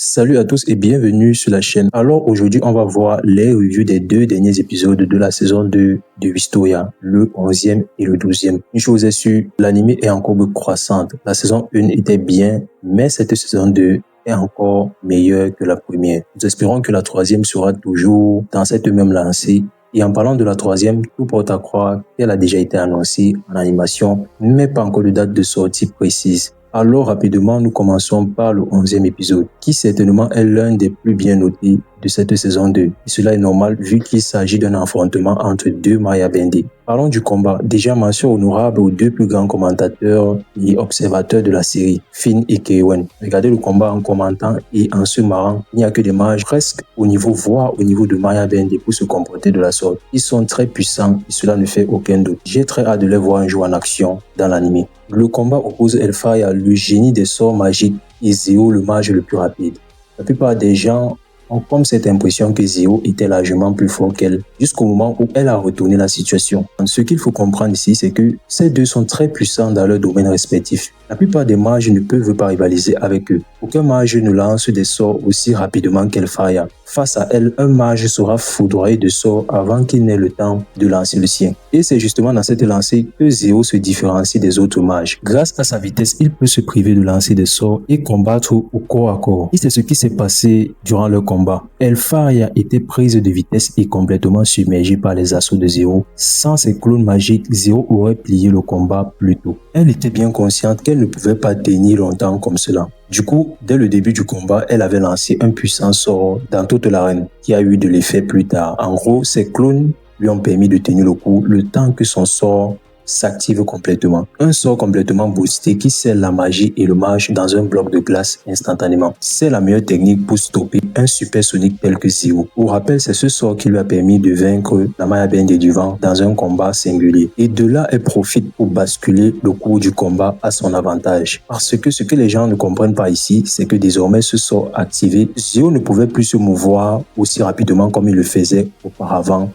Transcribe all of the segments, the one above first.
Salut à tous et bienvenue sur la chaîne. Alors aujourd'hui, on va voir les reviews des deux derniers épisodes de la saison 2 de Wistoria, le 11e et le 12e. Une chose est sûre, l'anime est en courbe croissante. La saison 1 était bien, mais cette saison 2 est encore meilleure que la première. Nous espérons que la troisième sera toujours dans cette même lancée. Et en parlant de la troisième, tout porte à croire qu'elle a déjà été annoncée en animation, mais pas encore de date de sortie précise. Alors rapidement, nous commençons par le 11e épisode, qui certainement est l'un des plus bien notés de cette saison 2. Et cela est normal vu qu'il s'agit d'un affrontement entre deux Maya Bende. Parlons du combat. Déjà mention honorable aux deux plus grands commentateurs et observateurs de la série, Finn et Keiwen. Regardez le combat en commentant et en se marrant. Il n'y a que des mages presque au niveau, voire au niveau de Maya Bende pour se comporter de la sorte. Ils sont très puissants et cela ne fait aucun doute. J'ai très hâte de les voir un jour en action dans l'anime. Le combat oppose Hellfire, le génie des sorts magiques, et Zeo, le mage le plus rapide. La plupart des gens ont comme cette impression que Zeo était largement plus fort qu'elle, jusqu'au moment où elle a retourné la situation. Ce qu'il faut comprendre ici, c'est que ces deux sont très puissants dans leur domaine respectif. La plupart des mages ne peuvent pas rivaliser avec eux. Aucun mage ne lance des sorts aussi rapidement qu'Hellfire. Face à elle, un mage sera foudroyé de sorts avant qu'il n'ait le temps de lancer le sien. Et c'est justement dans cette lancée que Zeo se différencie des autres mages. Grâce à sa vitesse, il peut se priver de lancer des sorts et combattre au corps à corps. Et c'est ce qui s'est passé durant le combat. Hellfire était prise de vitesse et complètement submergée par les assauts de Zeo. Sans ses clones magiques, Zeo aurait plié le combat plus tôt. Elle était bien consciente qu'elle ne pouvait pas tenir longtemps comme cela. Du coup, dès le début du combat, elle avait lancé un puissant sort dans toute l'arène qui a eu de l'effet plus tard. En gros, ses clones lui ont permis de tenir le coup le temps que son sort s'active complètement. Un sort complètement boosté qui scelle la magie et le mage dans un bloc de glace instantanément. C'est la meilleure technique pour stopper un supersonique tel que Zero. Au rappel, c'est ce sort qui lui a permis de vaincre la Maya Bende du vent dans un combat singulier. Et de là, elle profite pour basculer le cours du combat à son avantage. Parce que ce que les gens ne comprennent pas ici, c'est que désormais ce sort activé, Zero ne pouvait plus se mouvoir aussi rapidement comme il le faisait auparavant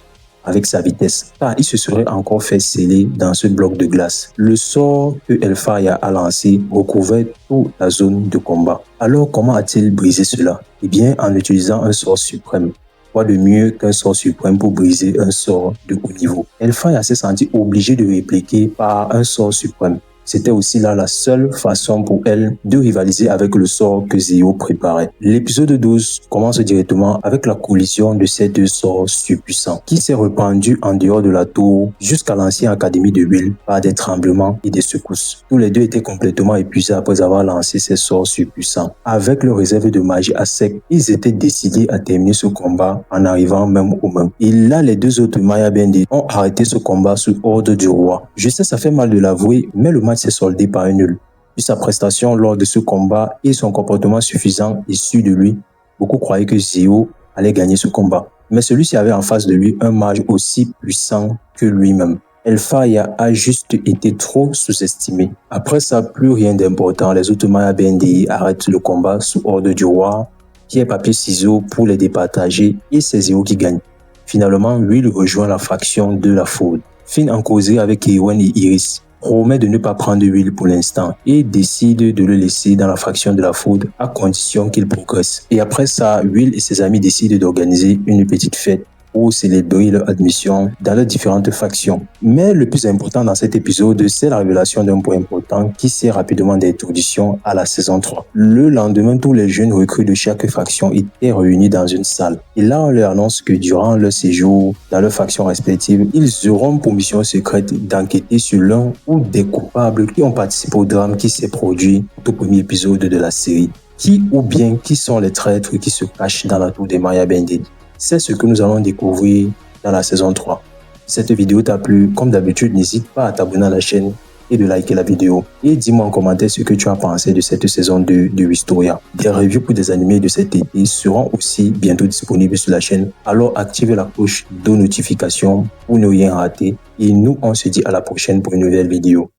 avec sa vitesse, car il se serait encore fait sceller dans ce bloc de glace. Le sort que Hellfire a lancé recouvrait toute la zone de combat. Alors comment a-t-il brisé cela? Eh bien, en utilisant un sort suprême. Quoi de mieux qu'un sort suprême pour briser un sort de haut niveau? Hellfire s'est senti obligé de répliquer par un sort suprême. C'était aussi là la seule façon pour elle de rivaliser avec le sort que Zeo préparait. L'épisode 12 commence directement avec la collision de ces deux sorts surpuissants qui s'est répandu en dehors de la tour jusqu'à l'ancienne académie de Will par des tremblements et des secousses. Tous les deux étaient complètement épuisés après avoir lancé ces sorts surpuissants. Avec leur réserve de magie à sec, ils étaient décidés à terminer ce combat en arrivant même aux mains. Et là, les deux autres Maya Bende ont arrêté ce combat sous ordre du roi. Je sais, ça fait mal de l'avouer, mais le match s'est soldé par un nul. Vu sa prestation lors de ce combat et son comportement suffisant issu de lui, beaucoup croyaient que Zeo allait gagner ce combat. Mais celui-ci avait en face de lui un mage aussi puissant que lui-même. Hellfire a juste été trop sous-estimé. Après ça, plus rien d'important. Les autres Maya Bende arrêtent le combat sous ordre du roi, pierre, papier, ciseaux pour les départager et c'est Zeo qui gagne. Finalement, Will rejoint la faction de la foudre. Finn en causerie avec Keiwen et Iris promet de ne pas prendre Will pour l'instant et décide de le laisser dans la faction de la foudre à condition qu'il progresse. Et après ça, Will et ses amis décident d'organiser une petite fête pour célébrer leur admission dans les différentes factions. Mais le plus important dans cet épisode, c'est la révélation d'un point important qui sert rapidement d'introduction à la saison 3. Le lendemain, tous les jeunes recrues de chaque faction étaient réunis dans une salle. Et là, on leur annonce que durant leur séjour dans leurs factions respectives, ils auront pour mission secrète d'enquêter sur l'un ou des coupables qui ont participé au drame qui s'est produit au premier épisode de la série. Qui ou bien qui sont les traîtres qui se cachent dans la tour des Maya Bende? C'est ce que nous allons découvrir dans la saison 3. Si cette vidéo t'a plu, comme d'habitude, n'hésite pas à t'abonner à la chaîne et de liker la vidéo. Et dis-moi en commentaire ce que tu as pensé de cette saison 2 de Wistoria. Des reviews pour des animés de cet été seront aussi bientôt disponibles sur la chaîne. Alors activez la cloche de notification pour ne rien rater. Et nous, on se dit à la prochaine pour une nouvelle vidéo.